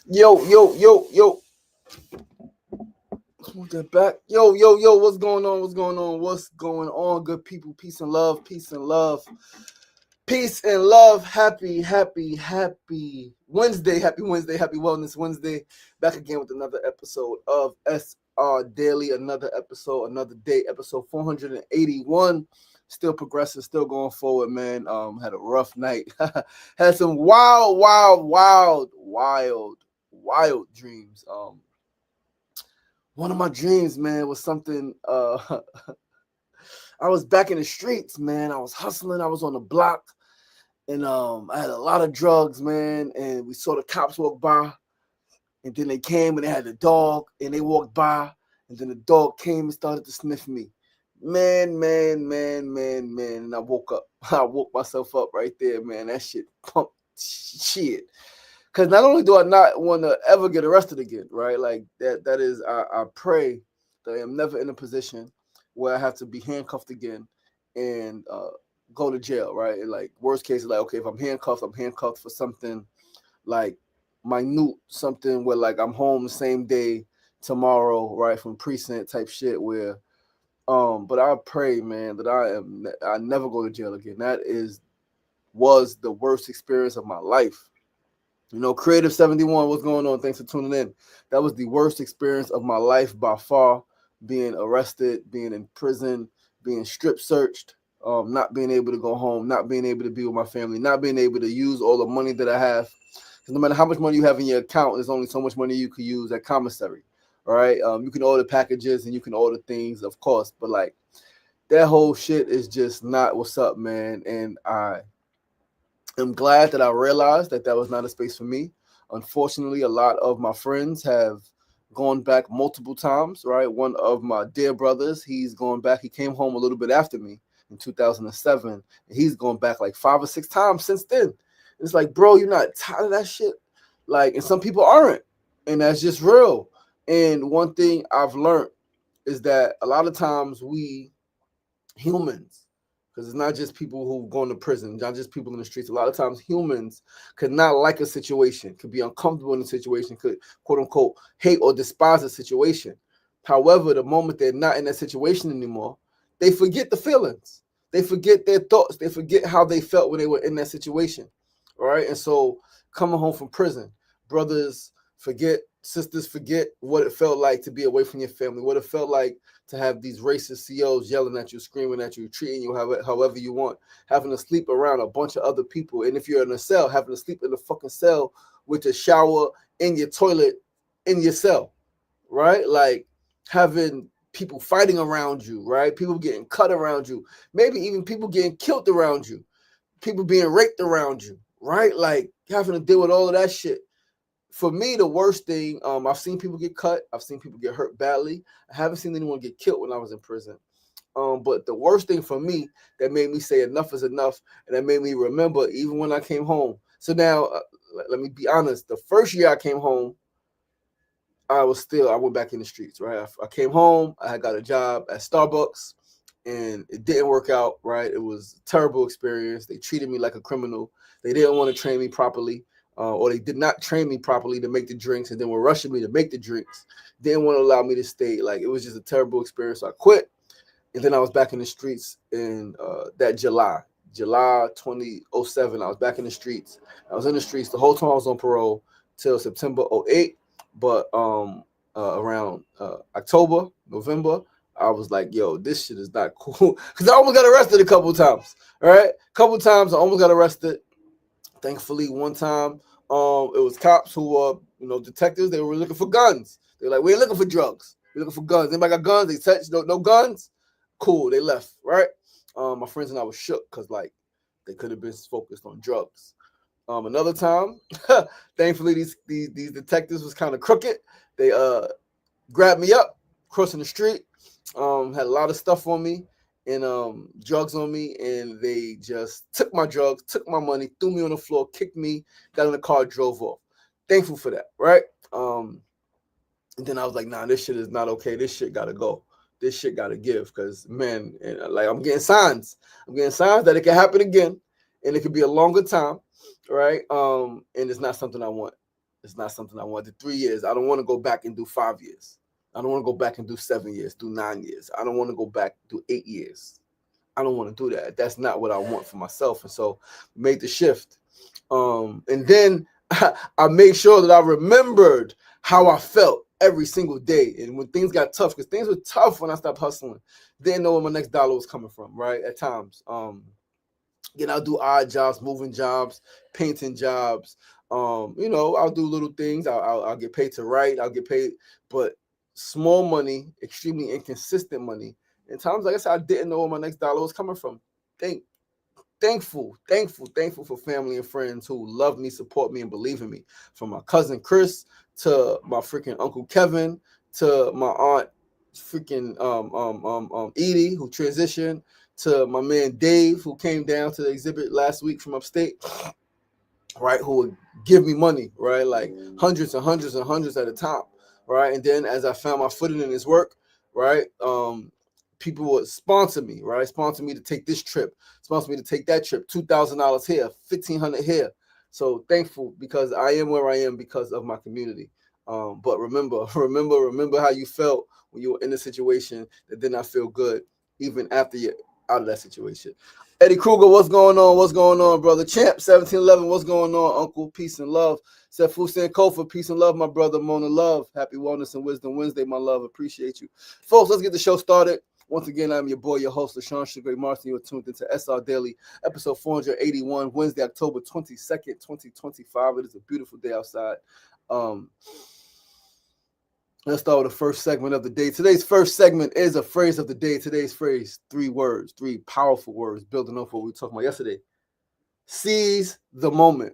Yo. Let's move that back. Yo. What's going on? What's going on? Good people. Peace and love. Peace and love. Peace and love. Happy Wednesday. Happy Wednesday. Happy Wellness Wednesday. Back again with another episode of SRDaily. Another episode, another day. Episode 481. Still progressing, still going forward, man. Had a rough night. Had some wild dreams. One of my dreams, man, was something. I was back in the streets, man. I was hustling. I was on the block, and I had a lot of drugs, man. And we saw the cops walk by, and then they came and they had the dog, and they walked by, and then the dog came and started to sniff me. Man. And I woke up. I woke myself up right there, man. That shit pumped shit. Because not only do I not want to ever get arrested again, right? Like that is, I pray that I am never in a position where I have to be handcuffed again and go to jail, right? And like worst case is like, okay, if I'm handcuffed for something like minute, something where like I'm home the same day tomorrow, right? From precinct type shit where but I pray, man, that I never go to jail again. Was the worst experience of my life. Creative 71, what's going on? Thanks for tuning in. That was the worst experience of my life by far. Being arrested, being in prison, being strip searched, not being able to go home, not being able to be with my family, not being able to use all the money that I have. Because no matter how much money you have in your account, there's only so much money you can use at commissary. All right. You can order packages and you can order things, of course, but like that whole shit is just not what's up, man. And I'm glad that I realized that was not a space for me. Unfortunately, a lot of my friends have gone back multiple times, right? One of my dear brothers, he's gone back. He came home a little bit after me in 2007, and he's gone back like 5 or 6 times since then. It's like, bro, you're not tired of that shit? Like, and some people aren't, and that's just real. And one thing I've learned is that a lot of times we humans, because it's not just people who go into prison, not just people in the streets. A lot of times humans could not like a situation, could be uncomfortable in a situation, could quote unquote hate or despise a situation. However, the moment they're not in that situation anymore, they forget the feelings. They forget their thoughts. They forget how they felt when they were in that situation. Right. And so coming home from prison, brothers forget, sisters forget what it felt like to be away from your family, what it felt like to have these racist COs yelling at you, screaming at you, treating you however you want, having to sleep around a bunch of other people. And if you're in a cell, having to sleep in a fucking cell with a shower in your toilet in your cell, right? Like having people fighting around you, right? People getting cut around you, maybe even people getting killed around you, people being raped around you, right? Like having to deal with all of that shit. For me, the worst thing, I've seen people get cut. I've seen people get hurt badly. I haven't seen anyone get killed when I was in prison. But the worst thing for me that made me say enough is enough, and that made me remember even when I came home. So now, let me be honest. The first year I came home, I went back in the streets, right? I came home, I got a job at Starbucks, and it didn't work out, right? It was a terrible experience. They treated me like a criminal. They didn't want to train me properly, or they did not train me properly to make the drinks, and then were rushing me to make the drinks. Didn't want to allow me to stay. Like, it was just a terrible experience. So I quit, and then I was back in the streets in that July 2007. I was back in the streets. I was in the streets the whole time I was on parole till September '08. But around October, November, I was like, yo, this shit is not cool. Because I almost got arrested a couple of times. All right. A couple of times I almost got arrested. Thankfully, one time, it was cops who were, detectives. They were looking for guns. They were like, we ain't looking for drugs. We're looking for guns. Anybody got guns? They touched no guns. Cool. They left. Right. My friends and I were shook because like they could have been focused on drugs. Another time, thankfully these detectives was kind of crooked. They grabbed me up crossing the street, had a lot of stuff on me and drugs on me, and they just took my drugs, took my money, threw me on the floor, kicked me, got in the car, drove off. Thankful for that, right? And then I was like, nah, this shit is not okay. This shit gotta go. This shit gotta give, because man, like I'm getting signs. I'm getting signs that it can happen again, and it could be a longer time, right? And it's not something I want. It's not something I want to do. 3 years. I don't want to go back and do 5 years. I don't want to go back and do 7 years, do 9 years. I don't want to go back and do 8 years. I don't want to do that. That's not what I want for myself. And so made the shift. And then I made sure that I remembered how I felt every single day. And when things got tough, because things were tough when I stopped hustling, didn't know where my next dollar was coming from, right? At times. I'll do odd jobs, moving jobs, painting jobs. I'll do little things. I'll get paid to write. I'll get paid, but small money, extremely inconsistent money. And times, like I said, I didn't know where my next dollar was coming from. Thankful for family and friends who love me, support me, and believe in me. From my cousin Chris to my freaking Uncle Kevin to my aunt freaking Edie, who transitioned, to my man Dave, who came down to the exhibit last week from upstate, right, who would give me money, right, like hundreds and hundreds and hundreds at a time, right? And then as I found my footing in his work, right, people would sponsor me, right, sponsor me to take this trip, sponsor me to take that trip, $2,000 here, $1,500 here. So thankful, because I am where I am because of my community. But remember how you felt when you were in a situation that did not feel good, even after you're out of that situation. Eddie Kruger, what's going on? What's going on, brother? Champ 1711, what's going on, Uncle? Peace and love. Sefusen Kofa, peace and love, my brother. Mona Love, happy Wellness and Wisdom Wednesday, my love. Appreciate you, folks. Let's get the show started. Once again, I'm your boy, your host, LaShawn Sugar Martin. You're tuned into SR Daily, episode 481, Wednesday, October 22nd, 2025. It is a beautiful day outside. Let's start with the first segment of the day. Today's first segment is a phrase of the day. Today's phrase, 3 words, 3 powerful words, building off what we talked about yesterday. Seize the moment.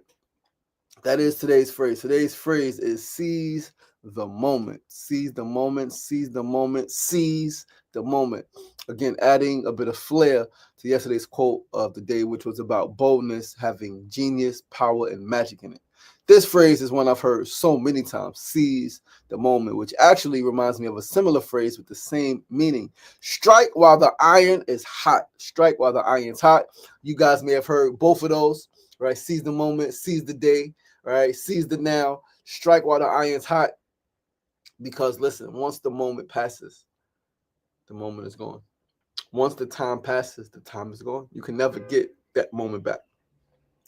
That is today's phrase. Today's phrase is seize the moment. Seize the moment. Seize the moment. Seize the moment. Again, adding a bit of flair to yesterday's quote of the day, which was about boldness having genius, power, and magic in it. This phrase is one I've heard so many times, seize the moment, which actually reminds me of a similar phrase with the same meaning. Strike while the iron is hot. Strike while the iron's hot. You guys may have heard both of those, right? Seize the moment, seize the day, right? Seize the now, strike while the iron's hot. Because listen, once the moment passes, the moment is gone. Once the time passes, the time is gone. You can never get that moment back.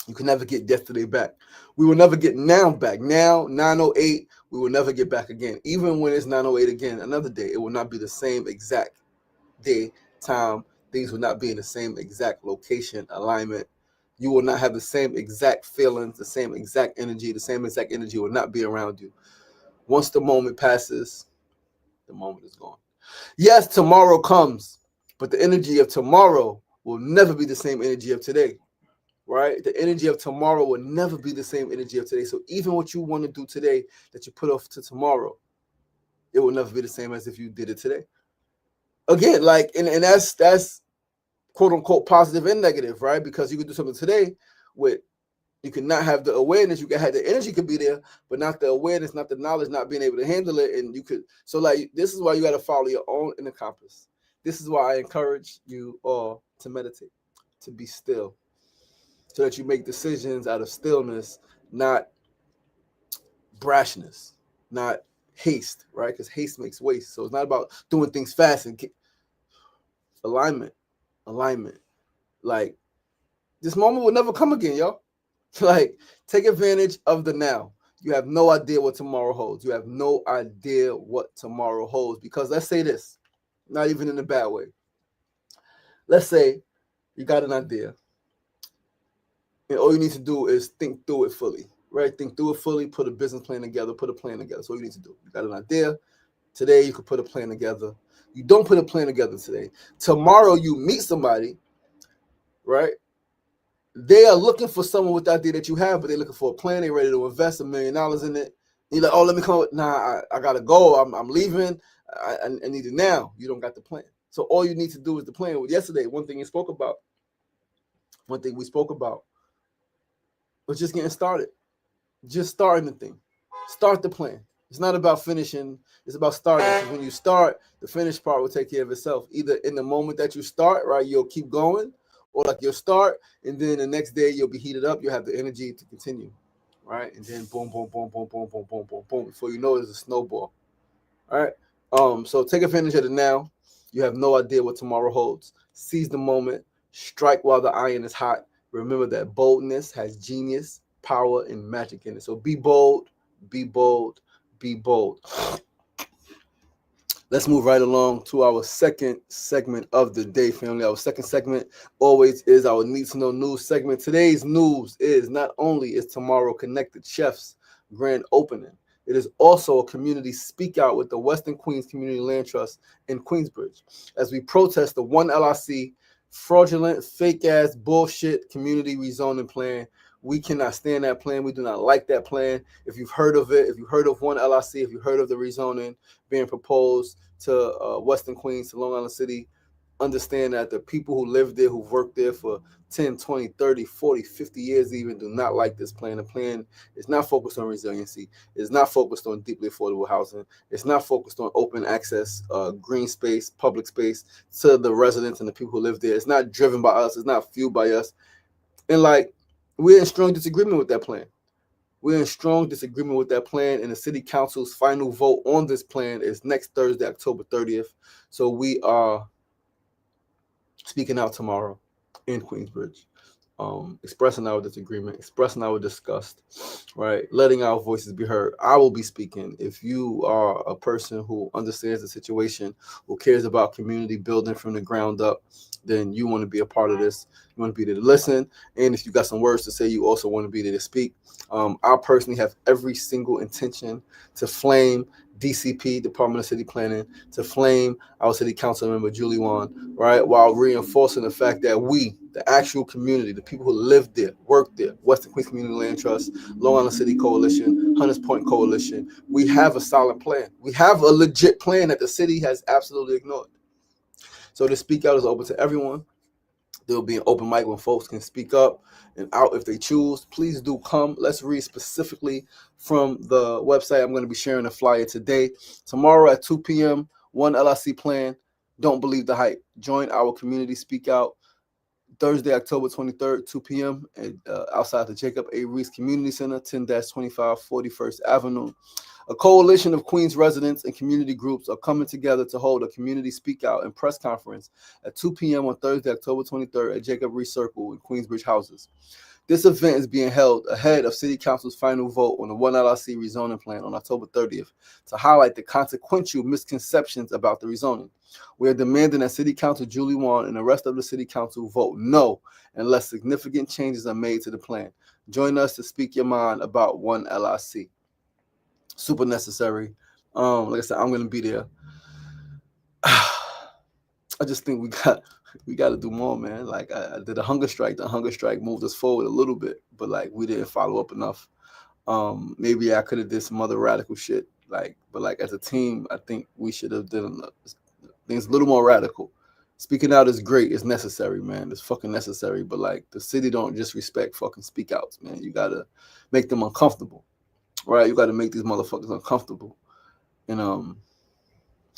You can never get yesterday back. We will never get now back. Now, 9:08, we will never get back again. Even when it's 9:08 again, another day, it will not be the same exact day, time. Things will not be in the same exact location, alignment. You will not have the same exact feelings, the same exact energy. The same exact energy will not be around you. Once the moment passes, the moment is gone. Yes, tomorrow comes, but the energy of tomorrow will never be the same energy of today. Right? The energy of tomorrow will never be the same energy of today. So even what you want to do today that you put off to tomorrow, it will never be the same as if you did it today. Again, like, and that's quote unquote positive and negative, right? Because you could do something today with, you can not have the awareness, you can have the energy could be there, but not the awareness, not the knowledge, not being able to handle it. And you could, so like, this is why you got to follow your own inner compass. This is why I encourage you all to meditate, to be still, so that you make decisions out of stillness, not brashness, not haste, right? Because haste makes waste. So it's not about doing things fast and alignment. Like, this moment will never come again, y'all. Like, take advantage of the now. You have no idea what tomorrow holds. You have no idea what tomorrow holds. Because let's say this, not even in a bad way. Let's say you got an idea, and all you need to do is think through it fully, right? Think through it fully, put a business plan together, put a plan together. That's all you need to do. You got an idea. Today, you could put a plan together. You don't put a plan together today. Tomorrow, you meet somebody, right? They are looking for someone with the idea that you have, but they're looking for a plan. They're ready to invest $1 million in it. And you're like, oh, let me come with, nah, I got to go. I'm leaving. I need it now. You don't got the plan. So all you need to do is the plan. Yesterday, one thing we spoke about was just getting started. Just starting the thing. Start the plan. It's not about finishing. It's about starting. Because when you start, the finish part will take care of itself. Either in the moment that you start, right, you'll keep going, or like you'll start, and then the next day you'll be heated up. You'll have the energy to continue, right? And then boom, boom, boom, boom, boom, boom, boom, boom, boom. Before you know it, it's a snowball. All right. So take advantage of the now. You have no idea what tomorrow holds. Seize the moment. Strike while the iron is hot. Remember that boldness has genius, power, and magic in it. So be bold, be bold, be bold. Let's move right along to our second segment of the day, family. Our second segment always is our Need to Know News segment. Today's news is not only is tomorrow Connected Chefs grand opening, it is also a community speak out with the Western Queens Community Land Trust in Queensbridge as we protest the one LIC fraudulent, fake-ass, bullshit community rezoning plan. We cannot stand that plan. We do not like that plan. If you've heard of it, if you've heard of one LIC, if you've heard of the rezoning being proposed to Western Queens, to Long Island City, understand that the people who live there, who've worked there for 10, 20, 30, 40, 50 years even, do not like this plan. The plan is not focused on resiliency. It's not focused on deeply affordable housing. It's not focused on open access, green space, public space to the residents and the people who live there. It's not driven by us. It's not fueled by us. And like, we're in strong disagreement with that plan. We're in strong disagreement with that plan, and the city council's final vote on this plan is next Thursday, October 30th. So we are speaking out tomorrow in Queensbridge, expressing our disagreement, expressing our disgust, right? Letting our voices be heard. I will be speaking. If you are a person who understands the situation, who cares about community building from the ground up, then you want to be a part of this. You want to be there to listen. And if you got some words to say, you also want to be there to speak. I personally have every single intention to flame DCP, Department of City Planning, to flame our city council member, Julie Wan, right? While reinforcing the fact that we, the actual community, the people who live there, work there, Western Queens Community Land Trust, Long Island City Coalition, Hunters Point Coalition, we have a solid plan. We have a legit plan that the city has absolutely ignored. So the speak out is open to everyone. There'll be an open mic when folks can speak up and out if they choose. Please do come. Let's read specifically from the website. I'm going to be sharing a flyer today. Tomorrow at 2 p.m., one LIC plan. Don't believe the hype. Join our community speak out. Thursday, October 23rd, 2 p.m. At, outside the Jacob A. Reese Community Center, 10-25 41st Avenue. A coalition of Queens residents and community groups are coming together to hold a community speak out and press conference at 2 p.m. on Thursday, October 23rd at Jacob Reese Circle in Queensbridge Houses. This event is being held ahead of City Council's final vote on the One LIC rezoning plan on October 30th to highlight the consequential misconceptions about the rezoning. We are demanding that City Council Julie Wan and the rest of the City Council vote no unless significant changes are made to the plan. Join us to speak your mind about One LIC. Super necessary. Like I said, I'm going to be there. I just think we got to do more, man. Like I did a hunger strike. The hunger strike moved us forward a little bit, but like we didn't follow up enough. Maybe I could have did some other radical shit. But as a team, I think we should have done things a little more radical. Speaking out is great. It's necessary, man. It's fucking necessary. But like the city don't just respect fucking speak outs, man. You gotta make them uncomfortable, right? You gotta make these motherfuckers uncomfortable. And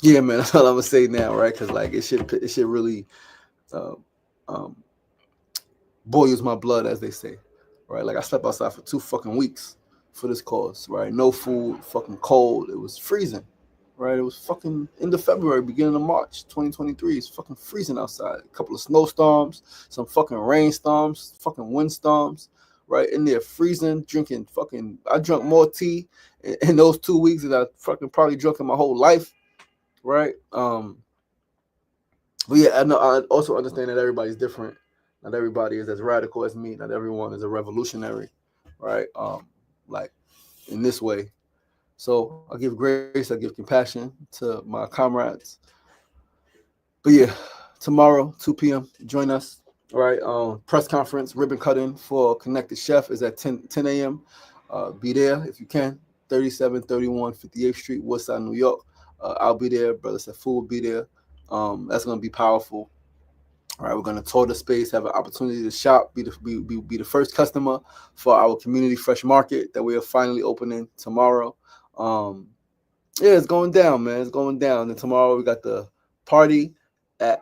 yeah, man, that's all I'm gonna say now, right? Because like it should really boils my blood, as they say, right? Like I slept outside for 2 fucking weeks for this cause, right? No food, fucking cold. It was freezing, right? It was fucking end of February, beginning of March, 2023. It's fucking freezing outside. A couple of snowstorms, some fucking rainstorms, fucking windstorms, right? In there freezing, drinking fucking. I drank more tea in those 2 weeks than I fucking probably drunk in my whole life, right? But yeah, I also understand that everybody's different. Not everybody is as radical as me. Not everyone is a revolutionary, right? Like in this way. So I give grace, I give compassion to my comrades. But yeah, tomorrow, 2 p.m., join us. All right, press conference, ribbon cutting for Connected Chef is at 10 a.m. Be there if you can. 3731 58th Street, Woodside, New York. I'll be there. Brother Safu will be there. That's going to be powerful. All right, we're going to tour the space, have an opportunity to shop, be the first customer for our community fresh market that we are finally opening tomorrow. Yeah, it's going down, man. It's going down. And tomorrow we got the party at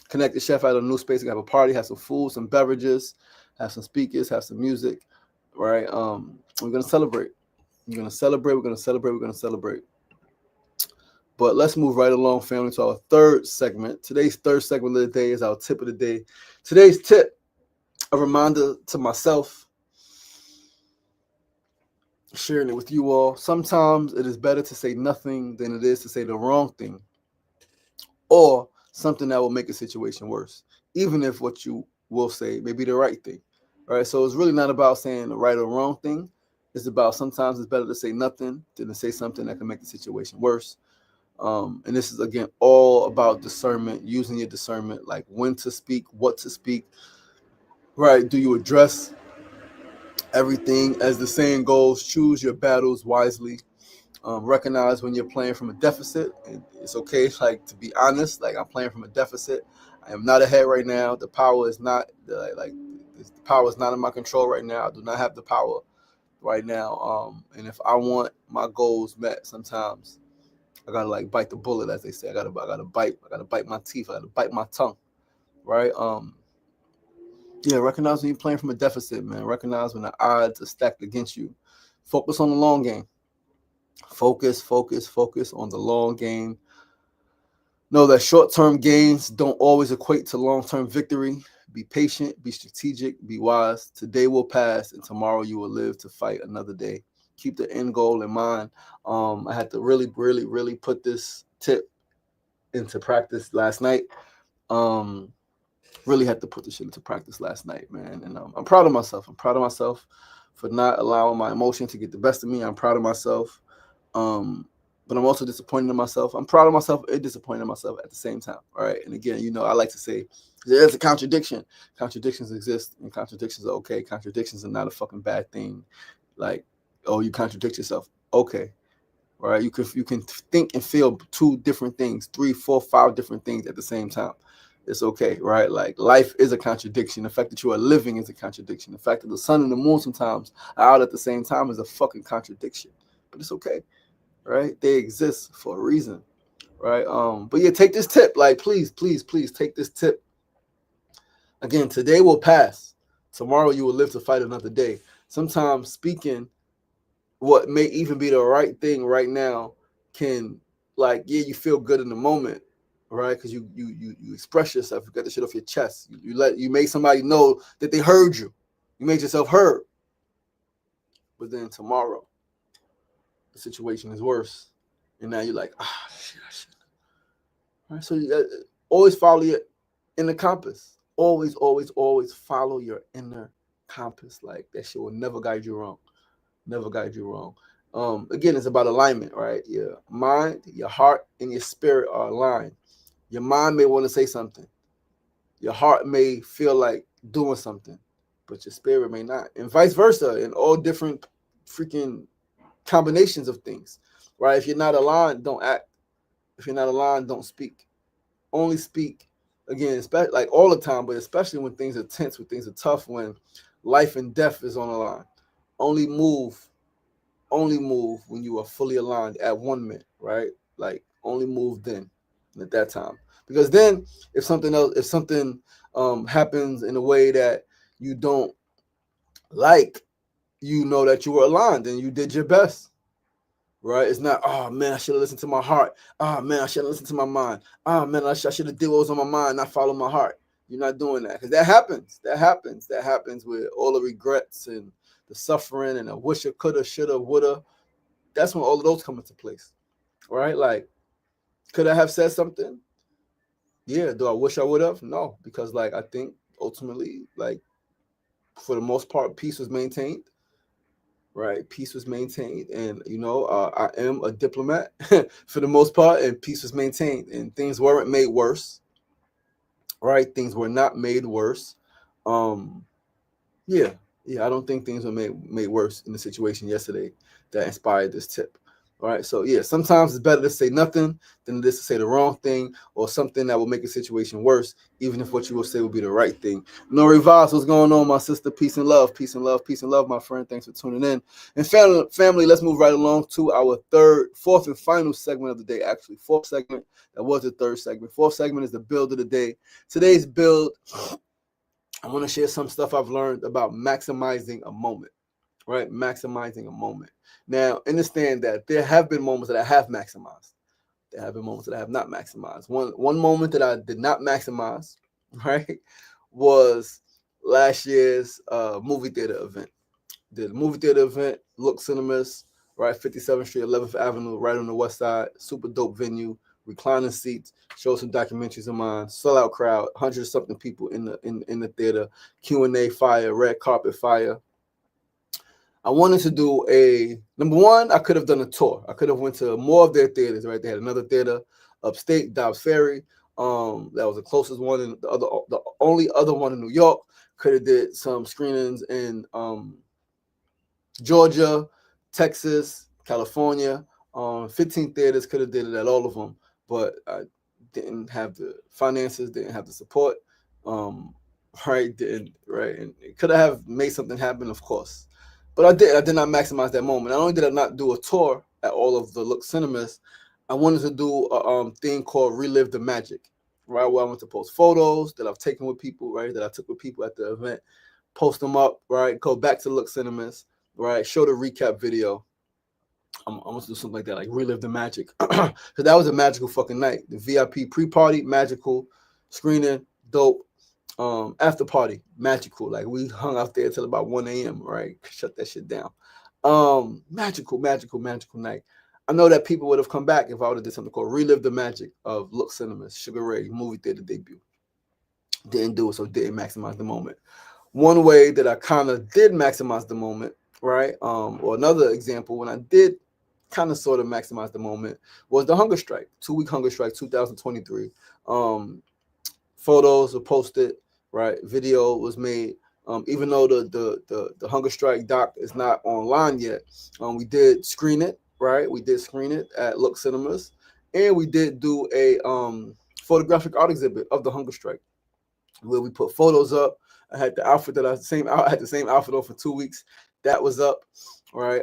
Connected Chef at a new space. We have a party, have some food, some beverages, have some speakers, have some music. right? We're gonna celebrate. We're gonna celebrate. We're gonna celebrate. We're gonna celebrate. But let's move right along, family, to our third segment. Today's third segment of the day is our tip of the day. Today's tip, a reminder to myself, sharing it with you all. Sometimes it is better to say nothing than it is to say the wrong thing or something that will make a situation worse, even if what you will say may be the right thing. All right, so it's really not about saying the right or wrong thing. It's about sometimes it's better to say nothing than to say something that can make the situation worse. And this is, again, all about discernment, using your discernment, like when to speak, what to speak, right? Do you address everything? As the saying goes, choose your battles wisely. Recognize when you're playing from a deficit, and it's okay, like, to be honest. Like, I'm playing from a deficit. I am not ahead right now. The power is not the power is not in my control right now. I do not have the power right now. And if I want my goals met, sometimes I gotta, like, bite the bullet, as they say. I gotta bite my teeth. I gotta bite my tongue, right? Yeah, recognize when you're playing from a deficit, man. Recognize when the odds are stacked against you. Focus on the long game. Focus on the long game. Know that short-term gains don't always equate to long-term victory. Be patient, be strategic, be wise. Today will pass, and tomorrow you will live to fight another day. Keep the end goal in mind. I had to really put this tip into practice last night. Really had to put this shit into practice last night, man. And I'm proud of myself. I'm proud of myself for not allowing my emotion to get the best of me. I'm proud of myself. But I'm also disappointed in myself. I'm proud of myself and disappointed in myself at the same time. All right. And again, I like to say there's a contradiction. Contradictions exist, and contradictions are okay. Contradictions are not a fucking bad thing. Like, oh, you contradict yourself. Okay. All right. You can think and feel two different things, 3, 4, 5 different things at the same time. It's okay, right? Like, life is a contradiction. The fact that you are living is a contradiction. The fact that the sun and the moon sometimes are out at the same time is a fucking contradiction. But it's okay, right? They exist for a reason, right? But yeah, take this tip. Like, please take this tip. Again, today will pass. Tomorrow you will live to fight another day. Sometimes speaking what may even be the right thing right now can, like, yeah, you feel good in the moment, right? Because you express yourself, you got the shit off your chest. You made somebody know that they heard you. You made yourself heard. But then tomorrow, the situation is worse, and now you're like, shit. All right, so always follow your inner compass. Always follow your inner compass. Like, that shit will never guide you wrong. Never guide you wrong. Again, it's about alignment, right? Your mind, your heart, and your spirit are aligned. Your mind may want to say something. Your heart may feel like doing something, but your spirit may not. And vice versa, in all different freaking combinations of things, right? If you're not aligned, don't act. If you're not aligned, don't speak. Only speak, again, especially, like, all the time, but especially when things are tense, when things are tough, when life and death is on the line. Only move when you are fully aligned at 1 minute, right? Like, only move then, at that time. Because then, if something happens in a way that you don't like, you know that you were aligned and you did your best, right? It's not, oh man, I should have listened to my heart. Oh man, I should have listened to my mind. Oh man, I should have did what was on my mind, not follow my heart. You're not doing that, because that happens. That happens with all the regrets and the suffering and the woulda, coulda, shoulda, woulda. That's when all of those come into place, right? Like, could I have said something? Yeah. Do I wish I would have? No, because, like, I think ultimately, like, for the most part, peace was maintained. Right, peace was maintained, and I am a diplomat for the most part, and peace was maintained, and things weren't made worse. Right, things were not made worse. Yeah, I don't think things were made worse in the situation yesterday that inspired this tip. All right, so yeah, sometimes it's better to say nothing than it is to say the wrong thing or something that will make a situation worse, even if what you will say will be the right thing. Nori Vaz, what's going on, my sister? Peace and love, my friend. Thanks for tuning in. And family, let's move right along to our fourth and final segment of the day. Actually, fourth segment. That was the third segment. Fourth segment is the build of the day. Today's build, I want to share some stuff I've learned about maximizing a moment. right? Maximizing a moment. Now, understand that there have been moments that I have maximized. There have been moments that I have not maximized. One moment that I did not maximize, right, was last year's movie theater event. Did a movie theater event, Look Cinemas, right, 57th Street, 11th Avenue, right on the west side. Super dope venue, reclining seats, showed some documentaries of mine, sellout crowd, 100-something people in the theater, Q&A fire, red carpet fire. I wanted to do number one, I could have done a tour. I could have went to more of their theaters, right? They had another theater upstate, Dobbs Ferry. That was the closest one, and the only other one in New York. Could have did some screenings in Georgia, Texas, California. 15 theaters, could have did it at all of them, but I didn't have the finances, didn't have the support. Right, didn't, right, and it could have made something happen, of course. But I did not maximize that moment. Not only did I not do a tour at all of the Look Cinemas, I wanted to do a thing called Relive the Magic, right? Where I want to post photos that I've taken with people, right? That I took with people at the event, post them up, right? Go back to Look Cinemas, right? Show the recap video. I'm gonna do something like that, like Relive the Magic, because that was a magical fucking night. The VIP pre-party, magical, screening, dope. After party, magical. Like we hung out there till about 1 a.m. Right, shut that shit down. Magical night. I know that people would have come back if I would have did something called Relive the Magic of Look Cinemas, Sugar Ray movie theater debut. Didn't do it, so didn't maximize the moment. One way that I kind of did maximize the moment, right? Or another example when I did kind of sort of maximize the moment was the hunger strike, 2-week hunger strike, 2023. Photos were posted, right? Video was made. Even though the hunger strike doc is not online yet, we did screen it, right? We did screen it at Look Cinemas, and we did do a photographic art exhibit of the hunger strike, where we put photos up. I had the outfit I had the same outfit on for 2 weeks. That was up, right?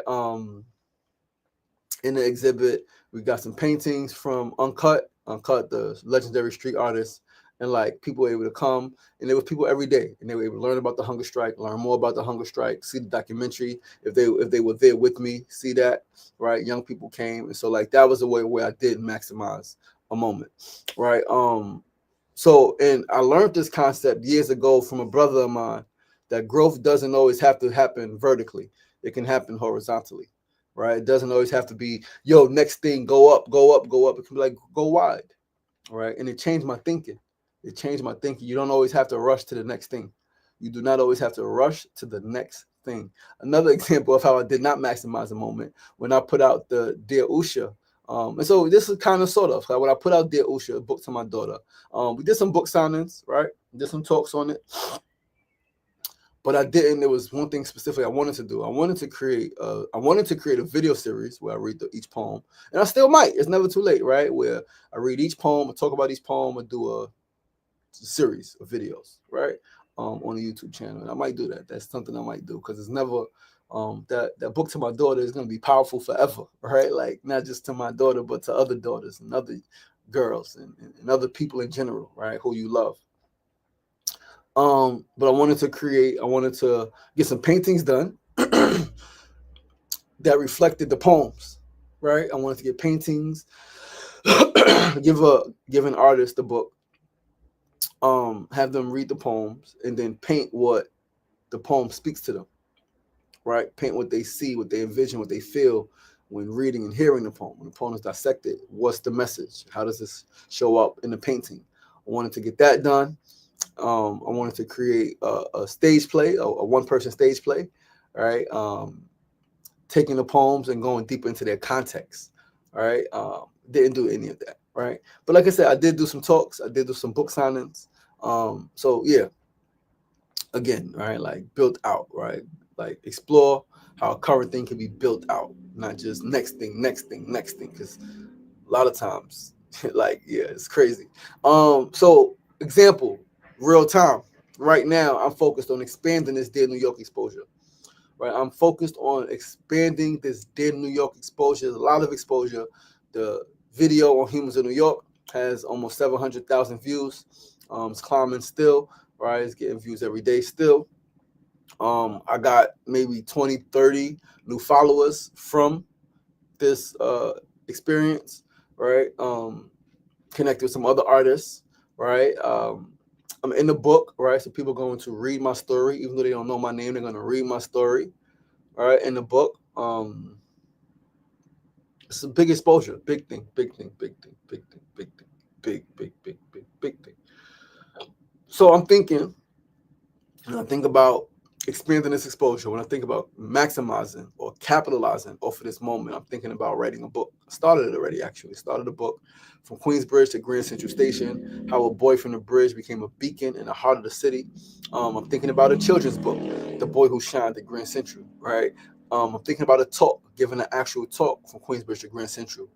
In the exhibit, we got some paintings from Uncut, the legendary street artist, and like people were able to come, and there was people every day, and they were able to learn about the hunger strike, learn more about the hunger strike, see the documentary if they were there with me, see that, right? Young people came, and so like that was a way where I did maximize a moment, right? So, and I learned this concept years ago from a brother of mine, that growth doesn't always have to happen vertically; it can happen horizontally. Right? It doesn't always have to be, yo, next thing, go up, go up, go up. It can be like, go wide, right? And it changed my thinking. It changed my thinking. You don't always have to rush to the next thing. You do not always have to rush to the next thing. Another example of how I did not maximize a moment when I put out the Dear Usha. And so this is kind of sort of like when I put out Dear Usha, a book to my daughter. We did some book signings, right? Did some talks on it. But I didn't. There was one thing specifically I wanted to do. I wanted to create a video series where I read each poem, and I still might. It's never too late, right? Where I read each poem, I talk about each poem, and do a series of videos, right? On the YouTube channel, and I might do that. That's something I might do because it's never that book to my daughter is going to be powerful forever, right? Like not just to my daughter, but to other daughters and other girls and other people in general, right? Who you love. But I wanted to get some paintings done that reflected the poems, right? I wanted to get paintings, give an artist the book, have them read the poems, and then paint what the poem speaks to them, right? Paint what they see, what they envision, what they feel when reading and hearing the poem. When the poem is dissected, what's the message? How does this show up in the painting? I wanted to get that done. I wanted to create a stage play, a one-person stage play, right? Taking the poems and going deep into their context, right? Didn't do any of that, right? But like I said, I did do some talks. I did do some book signings. So yeah, again, right? Like built out, right? Like explore how a current thing can be built out, not just next thing, because a lot of times, like, yeah, it's crazy. So example, real time. Right now, I'm focused on expanding this Dear New York exposure. Right, I'm focused on expanding this Dear New York exposure. There's a lot of exposure. The video on Humans of New York has almost 700,000 views. It's climbing still. Right, it's getting views every day still. I got maybe 20, 30 new followers from this experience, right? Connected with some other artists, right? I'm in the book, right? So people are going to read my story, even though they don't know my name, they're going to read my story, all right, in the book. It's a big exposure, big thing, big thing, big thing, big thing, big thing, big thing. So I'm thinking, when I think about expanding this exposure, when I think about maximizing or capitalizing off of this moment, I'm thinking about writing a book. I started it already, actually. Started a book from Queensbridge to Grand Central Station, how a boy from the bridge became a beacon in the heart of the city. I'm thinking about a children's book, The Boy Who Shined at Grand Central, right? I'm thinking about a talk, giving an actual talk from Queensbridge to Grand Central,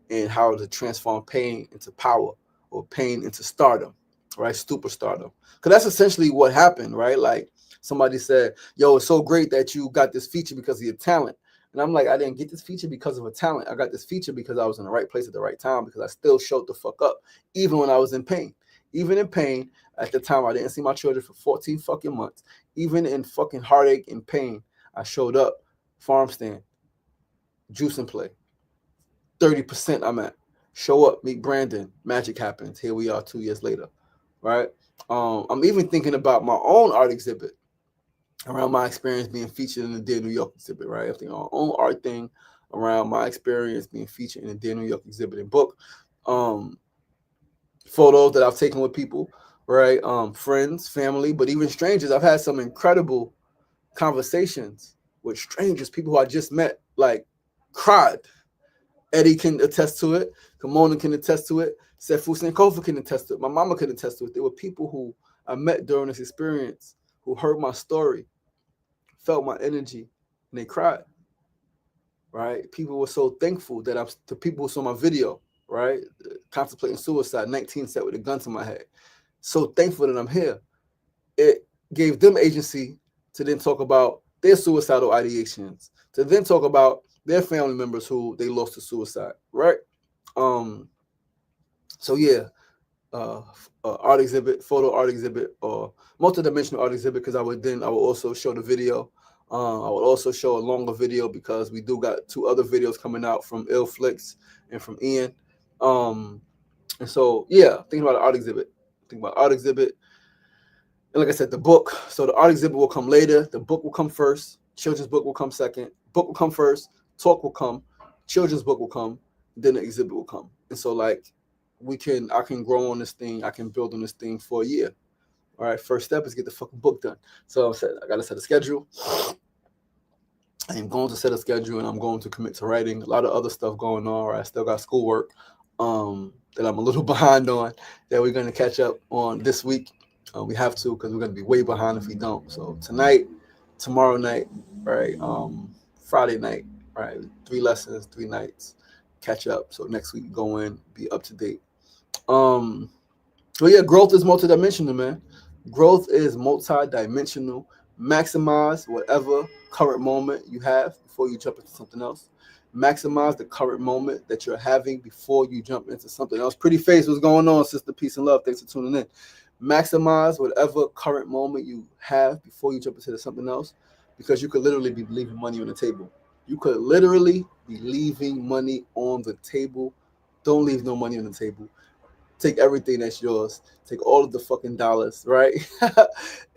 and how to transform pain into power or pain into stardom, right? Superstardom. Because that's essentially what happened, right? Like somebody said, yo, it's so great that you got this feature because of your talent. And I'm like, I didn't get this feature because of a talent. I got this feature because I was in the right place at the right time, because I still showed the fuck up, even when I was in pain. Even in pain, at the time, I didn't see my children for 14 fucking months. Even in fucking heartache and pain, I showed up, farm stand, juice and play. 30% I'm at. Show up, meet Brandon, magic happens. Here we are 2 years later, right? I'm even thinking about my own art exhibit around my experience being featured in the Dear New York exhibit, right? I think our own art thing around my experience being featured in the Dear New York exhibit and book. Photos that I've taken with people, right? Friends, family, but even strangers. I've had some incredible conversations with strangers, people who I just met, like cried. Eddie can attest to it. Kimona can attest to it. Sefu Sankofa can attest to it. My mama can attest to it. There were people who I met during this experience who heard my story, felt my energy, and they cried. Right? People were so thankful that I'm to people who saw my video, right? Contemplating suicide, 19 set with a gun to my head. So thankful that I'm here. It gave them agency to then talk about their suicidal ideations, to then talk about their family members who they lost to suicide, right? Um, so yeah, uh, art exhibit, photo art exhibit, or multidimensional art exhibit, because I would also show the video. I would also show a longer video because we do got two other videos coming out from Ill Flicks and from Ian. And so yeah, thinking about the art exhibit. Think about art exhibit. And like I said, the book. So the art exhibit will come later. The book will come first. Children's book will come second. Book will come first. Talk will come. Children's book will come. Then the exhibit will come. And so like I can grow on this thing. I can build on this thing for a year. All right. First step is get the fucking book done. So I said I gotta set a schedule. I am going to set a schedule and I'm going to commit to writing. A lot of other stuff going on. Right? I still got schoolwork that I'm a little behind on that we're going to catch up on this week. We have to, because we're going to be way behind if we don't. So tonight, tomorrow night, right? Friday night, right? 3 lessons, 3 nights, catch up. So next week go in, be up to date. So yeah, growth is multidimensional, man. Growth is multidimensional. Maximize whatever current moment you have before you jump into something else. Maximize the current moment that you're having before you jump into something else. Pretty face, what's going on, sister? Peace and love. Thanks for tuning in. Maximize whatever current moment you have before you jump into something else, because you could literally be leaving money on the table. You could literally be leaving money on the table. Don't leave no money on the table. Take everything that's yours. Take all of the fucking dollars, right?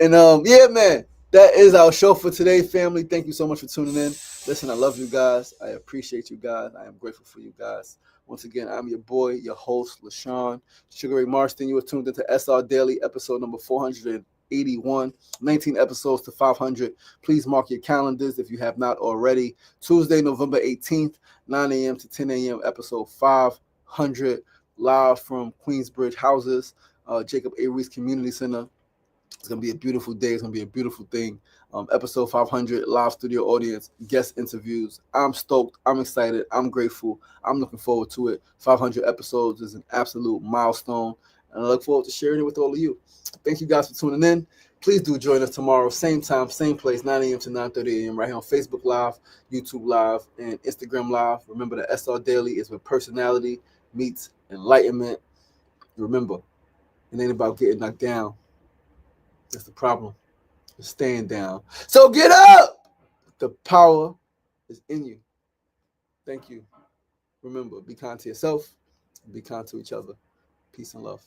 And yeah, man, that is our show for today, family. Thank you so much for tuning in. Listen, I love you guys. I appreciate you guys. I am grateful for you guys. Once again, I'm your boy, your host, LaShawn Sugar Ray Marston. You are tuned into SR Daily, episode number 481, 19 episodes to 500. Please mark your calendars if you have not already. Tuesday, November 18th, 9 a.m. to 10 a.m., episode 500. Live from Queensbridge Houses, Jacob A. Reese Community Center. It's going to be a beautiful day. It's going to be a beautiful thing. Episode 500, live studio audience, guest interviews. I'm stoked. I'm excited. I'm grateful. I'm looking forward to it. 500 episodes is an absolute milestone, and I look forward to sharing it with all of you. Thank you guys for tuning in. Please do join us tomorrow, same time, same place, 9 a.m. to 9:30 a.m. right here on Facebook Live, YouTube Live, and Instagram Live. Remember that SR Daily is where personality meets enlightenment. Remember, it ain't about getting knocked down. That's the problem. staying down. So get up. The power is in you. Thank you. Remember, be kind to yourself, be kind to each other. Peace and love.